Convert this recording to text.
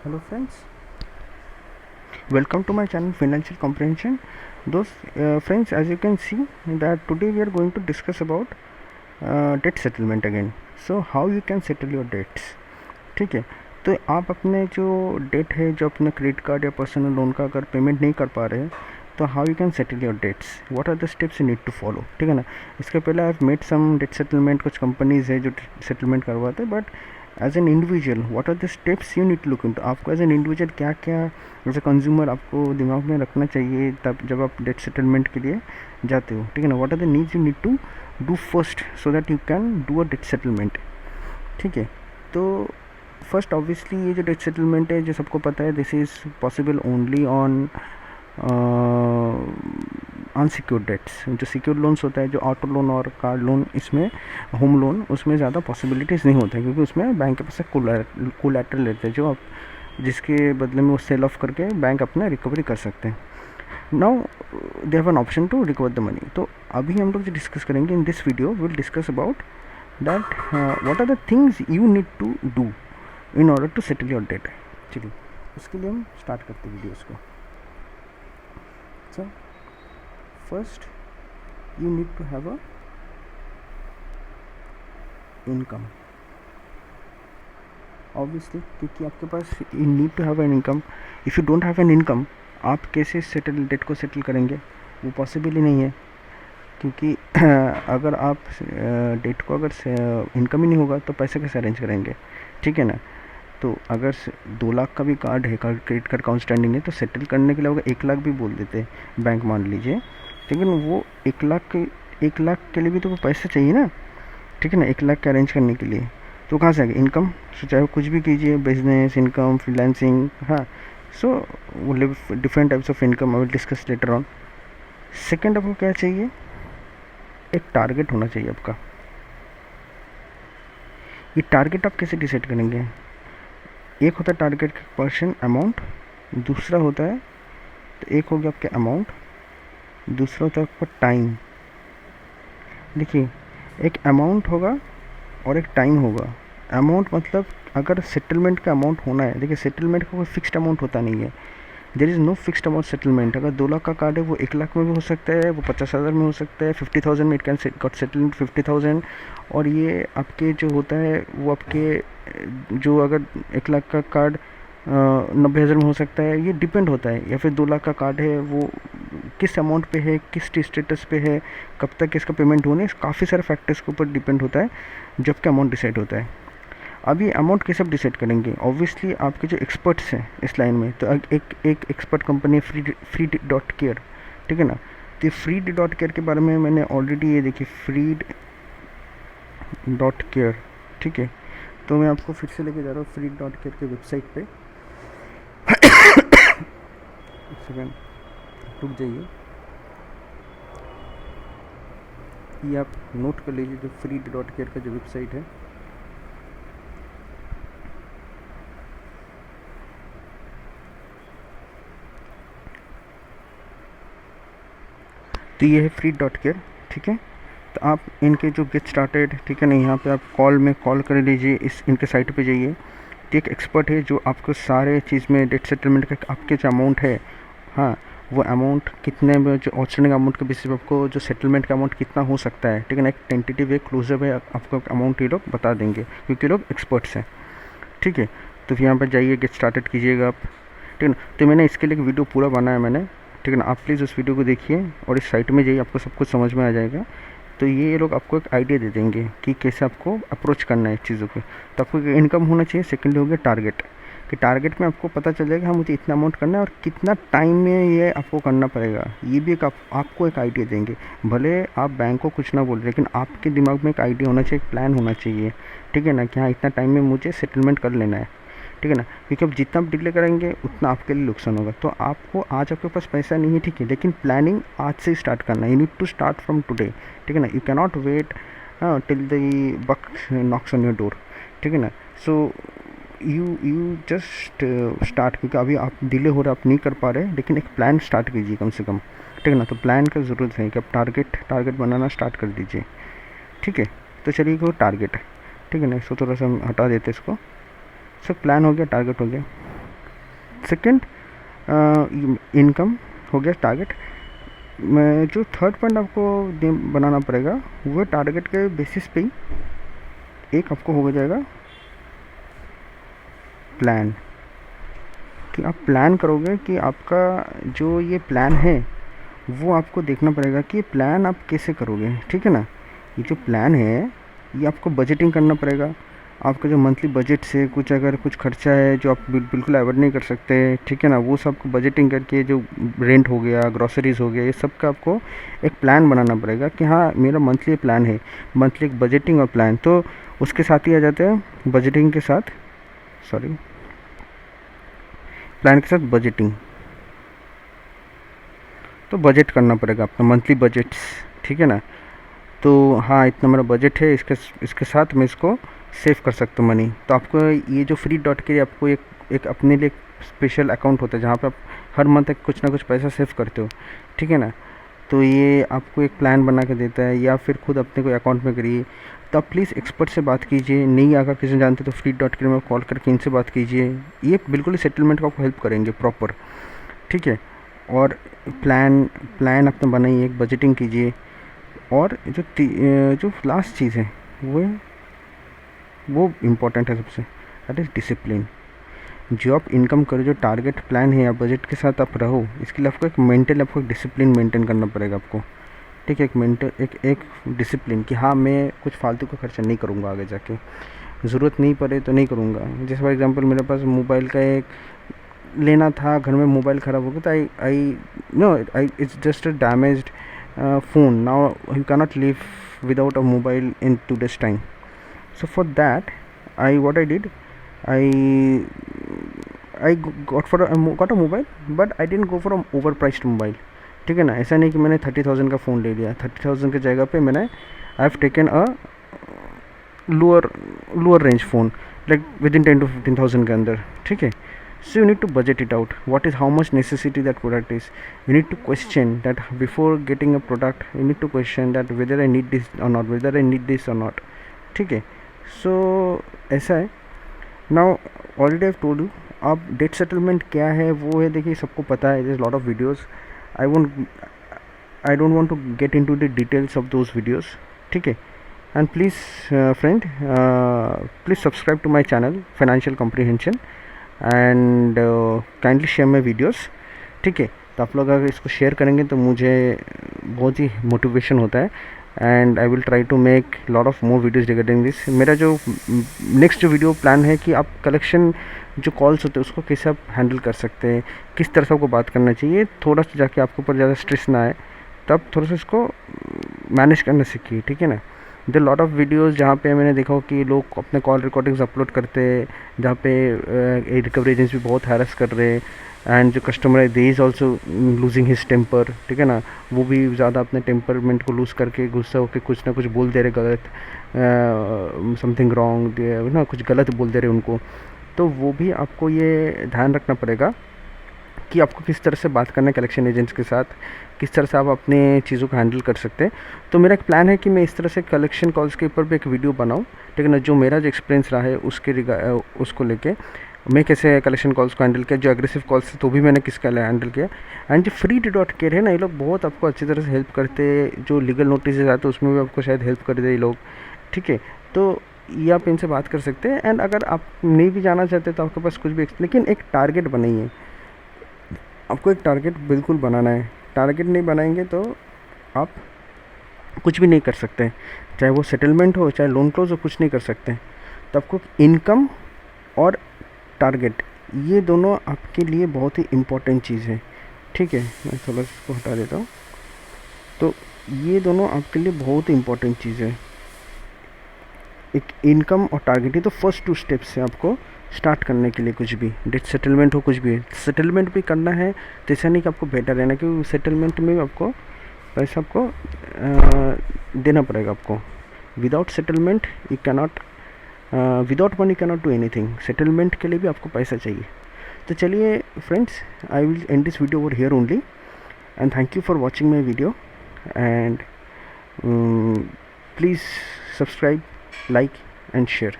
Hello friends, welcome to my channel Financial Comprehension. Those friends, as you can see that today we are going to discuss about debt settlement again. So how you can settle your debts. ठीक है, तो आप अपने जो date है, जो अपने credit card या पर्सनल लोन का अगर पेमेंट नहीं कर पा रहे हैं, तो how you can settle your debts, what are the steps you need to follow. ठीक है ना. इसके पहले I have made some debt settlement, कुछ कंपनीज है जो सेटलमेंट करवाते हैं, but as an individual what are the steps you need to look in. तो आपको एज एन इंडिविजुअल क्या क्या एज ए कंज्यूमर आपको दिमाग में रखना चाहिए तब जब आप डेट सेटलमेंट के लिए जाते हो. ठीक है ना. What are the needs you need to do first so that you can do a debt settlement. ठीक है. तो फर्स्ट ऑब्वियसली ये जो डेट सेटलमेंट है, जो सबको पता है, this is possible only on unsecured debts. जो सिक्योर्ड लोन्स होता है, जो ऑटो लोन और कार लोन, इसमें होम लोन, उसमें ज़्यादा पॉसिबिलिटीज़ नहीं होता है, क्योंकि उसमें बैंक के पास से कोलैटरल लेते हैं जो आप जिसके बदले में वो सेल ऑफ करके बैंक अपना रिकवरी कर सकते हैं. Now they have an option to recover the money. तो अभी हम लोग जो डिस्कस करेंगे in this video, will discuss about that what are the things you need to do in order to settle your debt. चलिए उसके लिए हम स्टार्ट करते हैं वीडियोज़ को. So first you need to have a income, obviously, क्योंकि आपके पास you need to have an income. if you don't have an income, आप कैसे सेटल डेट को सेटल करेंगे, वो पॉसिबल ही नहीं है. क्योंकि अगर आप डेट को अगर इनकम ही नहीं होगा तो पैसे कैसे अरेंज करेंगे. ठीक है ना. तो अगर 2 लाख का भी कार्ड है, क्रेडिट कार्ड आउटस्टैंडिंग है, तो सेटल करने के लिए अगर 1 लाख भी बोल देते हैं बैंक, मान लीजिए, लेकिन वो 1 लाख के लिए भी तो वो पैसे चाहिए ना. ठीक है ना. 1 लाख के अरेंज करने के लिए तो कहाँ से आएगा इनकम. सो चाहे कुछ भी कीजिए, बिजनेस, इनकम, फ्रीलांसिंग, हाँ. सो वो different types of income I will discuss later on. Second, आपको क्या चाहिए, एक टारगेट होना चाहिए आपका. ये टारगेट आप कैसे डिसाइड करेंगे. एक होता है टारगेट का पर्सन अमाउंट, दूसरा होता है, तो एक हो गया आपके अमाउंट, दूसरा होता है आपका टाइम. देखिए, एक अमाउंट होगा और एक टाइम होगा. अमाउंट मतलब अगर सेटलमेंट का अमाउंट होना है, देखिए सेटलमेंट का कोई फिक्स्ड अमाउंट होता नहीं है. There is no fixed amount settlement. अगर 2 लाख का कार्ड है, वो 1 लाख में भी हो सकता है, वो 50,000 में हो सकता है, 50,000 में इट कैन गॉट सेटलमेंट 50,000. और ये आपके जो होता है वो आपके जो अगर 1 लाख का कार्ड 90,000 में हो सकता है, ये डिपेंड होता है. या फिर 2 लाख का कार्ड है, वो किस अमाउंट पे है, किस स्टेटस पे है, कब तक इसका पेमेंट होने, काफ़ी सारे फैक्टर्स के ऊपर डिपेंड होता है जबकि अमाउंट डिसाइड होता है. अब ये अमाउंट कैसे डिसाइड करेंगे, ऑब्वियसली आपके जो एक्सपर्ट्स हैं इस लाइन में, तो एक एक्सपर्ट कंपनी है फ्रीड.केयर. ठीक है ना. तो फ्रीड.केयर के बारे में मैंने ऑलरेडी, ये देखिए फ्रीड.केयर. ठीक है. तो मैं आपको फिर से लेके जा रहा हूँ फ्रीड.केयर के वेबसाइट पे. एक सेकेंड रुक जाइए, ये आप नोट कर लीजिए जो फ्रीड.केयर का जो वेबसाइट है. तो ये है फ्रीड.केयर. ठीक है. तो आप इनके जो गेट स्टार्टेड, ठीक है ना, यहाँ पे आप कॉल कर लीजिए, इस इनके साइट पे जाइए. तो एक एक्सपर्ट है जो आपको सारे चीज़ में डेट सेटलमेंट का आपके जो अमाउंट है, हाँ, वो अमाउंट कितने में, जो आउटस्टैंडिंग अमाउंट के बेसिस पे आपको जो सेटलमेंट का अमाउंट कितना हो सकता है, ठीक है ना, एक टेंटेटिव है, क्लोजअप है, आपको अमाउंट ये लोग बता देंगे क्योंकि लोग एक्सपर्ट्स हैं. ठीक है. तो फिर यहाँ पर जाइए, गेट स्टार्टेड कीजिएगा आप. ठीक है ना. तो मैंने इसके लिए एक वीडियो पूरा बनाया मैंने. ठीक है ना. आप प्लीज़ उस वीडियो को देखिए और इस साइट में जाइए, आपको सब कुछ समझ में आ जाएगा. तो ये लोग आपको एक आइडिया दे देंगे कि कैसे आपको अप्रोच करना है चीज़ों को. तो आपको इनकम होना चाहिए. सेकेंडली हो गया टारगेट, कि टारगेट में आपको पता चल जाएगा हाँ मुझे इतना अमाउंट करना है और कितना टाइम में ये आपको करना पड़ेगा. ये भी एक आपको एक आइडिया देंगे. भले आप बैंक को कुछ ना बोले, लेकिन आपके दिमाग में एक आइडिया होना चाहिए, एक प्लान होना चाहिए. ठीक है ना, कि हाँ इतना टाइम में मुझे सेटलमेंट कर लेना है. ठीक है ना. क्योंकि आप जितना डिले करेंगे उतना आपके लिए नुकसान होगा. तो आपको आज आपके पास पैसा नहीं है, ठीक है, लेकिन प्लानिंग आज से स्टार्ट करना है. You need to start from today. ठीक है ना. You can not wait till the buck knocks on your door. ठीक है ना. सो यू जस्ट स्टार्ट, क्योंकि अभी आप डिले हो रहा है, आप नहीं कर पा रहे, लेकिन एक प्लान स्टार्ट कीजिए कम से कम. ठीक है ना. तो प्लान का ज़रूरत है कि आप टारगेट बनाना स्टार्ट कर दीजिए. ठीक है. तो चलिए वो टारगेट. ठीक है ना. इसको थोड़ा सा हम हटा देते इसको. सब प्लान हो गया, टारगेट हो गया. सेकेंड इनकम हो गया टारगेट। मैं जो थर्ड पॉइंट आपको बनाना पड़ेगा वो टारगेट के बेसिस पे ही एक आपको हो जाएगा प्लान, कि आप प्लान करोगे कि आपका जो ये प्लान है वो आपको देखना पड़ेगा कि ये प्लान आप कैसे करोगे, ठीक है ना। ये जो प्लान है ये आपको बजटिंग करना पड़ेगा। आपका जो मंथली बजट से कुछ अगर कुछ खर्चा है जो आप बिल्कुल अवॉइड नहीं कर सकते, ठीक है ना, वो सब बजटिंग करके, जो रेंट हो गया, ग्रॉसरीज हो गया, ये सब का आपको एक प्लान बनाना पड़ेगा कि हाँ मेरा मंथली प्लान है, मंथली एक बजटिंग और प्लान। तो उसके साथ ही आ जाते हैं बजटिंग के साथ, सॉरी, प्लान के साथ बजटिंग। तो बजट करना पड़ेगा अपना मंथली बजट्स, ठीक है ना। तो हाँ इतना मेरा बजट है, इसके साथ मैं इसको सेव कर सकता हूँ मनी। तो आपको ये जो फ्री डॉट के आपको एक अपने लिए स्पेशल अकाउंट होता है जहाँ पे आप हर मंथ कुछ ना कुछ पैसा सेव करते हो, ठीक है ना। तो ये आपको एक प्लान बना के देता है, या फिर खुद अपने कोई अकाउंट में करिए। तो आप प्लीज़ एक्सपर्ट से बात कीजिए, नहीं अगर किसी जानते तो फ्री डॉट के में कॉल करके इनसे बात कीजिए, ये बिल्कुल ही सेटलमेंट को आपको हेल्प करेंगे प्रॉपर, ठीक है। और प्लान अपना बनाइए, एक बजटिंग कीजिए। और जो लास्ट चीज़ है वो इम्पोर्टेंट है सबसे, दैट इज़ डिसिप्लिन। जो आप इनकम करो, जो टारगेट प्लान है या बजट के साथ आप रहो, इसके लिए आपको आपको एक डिसिप्लिन मेंटेन करना पड़ेगा आपको, ठीक है। एक डिसिप्लिन कि हाँ मैं कुछ फालतू का खर्चा नहीं करूँगा, आगे जाके ज़रूरत नहीं पड़े तो नहीं करूँगा। जैसे फॉर एग्जांपल मेरे पास मोबाइल का एक लेना था, घर में मोबाइल ख़राब हो गया, तो I it's just a damaged phone. Now you cannot live without a mobile in today's time. So for that, what I did, I got a mobile, but I didn't go for a overpriced mobile, ठीक है ना। ऐसा नहीं कि मैंने 30,000 का phone ले लिया, 30,000 की जगह पे मैंने I have taken a lower range phone, like with in 10 to 15,000 के अंदर, ठीक है। So you need to budget it out. What is how much necessity that product is. You need to question that before getting a product. You need to question that whether I need this or not. Whether I need this or not. ठीक है. So ऐसा है. Now already I've told you. अब debt settlement क्या है वो है, देखिए सबको पता है. There's a lot of videos. I don't want to get into the details of those videos. ठीक है. And please friend, please subscribe to my channel Financial Comprehension. And kindly share my videos, ठीक है। तो आप लोग अगर इसको share करेंगे तो मुझे बहुत ही मोटिवेशन होता है, and I will try to make lot of more videos regarding this. मेरा जो नेक्स्ट जो वीडियो प्लान है कि आप कलेक्शन जो कॉल्स होते हैं उसको कैसे आप हैंडल कर सकते हैं, किस तरह से आपको बात करना चाहिए, थोड़ा सा जाके आपके ऊपर ज़्यादा स्ट्रेस ना आए, तब थोड़ा सा इसको मैनेज करना सीखिए, ठीक है ना। द लॉट ऑफ वीडियोज़ जहाँ पे मैंने देखा कि लोग अपने कॉल रिकॉर्डिंग्स अपलोड करते हैं, जहाँ पे रिकवरी एजेंट्स भी बहुत हैरेस कर रहे हैं, एंड जो कस्टमर है they is also losing his temper, ठीक है ना। वो भी ज़्यादा अपने टेम्परमेंट को लूज़ करके गुस्सा होकर कुछ ना कुछ बोल दे रहे गलत, समथिंग रॉन्ग ना, कुछ गलत बोल दे रहे उनको। तो वो भी आपको ये ध्यान रखना पड़ेगा कि आपको किस तरह से बात करना है कलेक्शन एजेंट्स के साथ, किस तरह से आप अपने चीज़ों को हैंडल कर सकते हैं। तो मेरा एक प्लान है कि मैं इस तरह से कलेक्शन कॉल्स के ऊपर भी एक वीडियो बनाऊं, ठीक है ना। जो मेरा जो एक्सपीरियंस रहा है उसको लेके मैं कैसे कलेक्शन कॉल्स को हैंडल किया, जो एग्रेसिव कॉल्स थे तो भी मैंने किसका हैंडल किया। एंड जो फ्री डॉट केयर है ना, ये लोग बहुत आपको अच्छी तरह से हेल्प करते हैं। जो लीगल नोटिस आते हैं उसमें भी आपको शायद हेल्प कर दे ये लोग, ठीक है। तो ये आप इनसे बात कर सकते हैं। एंड अगर आप नहीं भी जाना चाहते तो आपके पास कुछ भी, लेकिन एक टारगेट बनाइए, आपको एक टारगेट बिल्कुल बनाना है। टारगेट नहीं बनाएंगे तो आप कुछ भी नहीं कर सकते, चाहे वो सेटलमेंट हो चाहे लोन क्लोज हो, कुछ नहीं कर सकते। तो आपको इनकम और टारगेट ये दोनों आपके लिए बहुत ही इम्पोर्टेंट चीज़ है, ठीक है। मैं थोड़ा इसको हटा देता हूँ। तो ये दोनों आपके लिए बहुत ही इम्पोर्टेंट चीज़ है, एक इनकम और टारगेट। ये तो फर्स्ट 2 स्टेप्स है आपको स्टार्ट करने के लिए। कुछ भी डेट सेटलमेंट हो, कुछ भी सेटलमेंट भी करना है तो ऐसा नहीं कि आपको बेटर रहना, क्योंकि सेटलमेंट में आपको पैसा आपको देना पड़ेगा आपको। Without settlement you cannot, without money cannot do anything. Settlement के लिए भी आपको पैसा चाहिए। तो चलिए friends, I will and this video over here only, and thank you for watching my video, and please subscribe, like and share.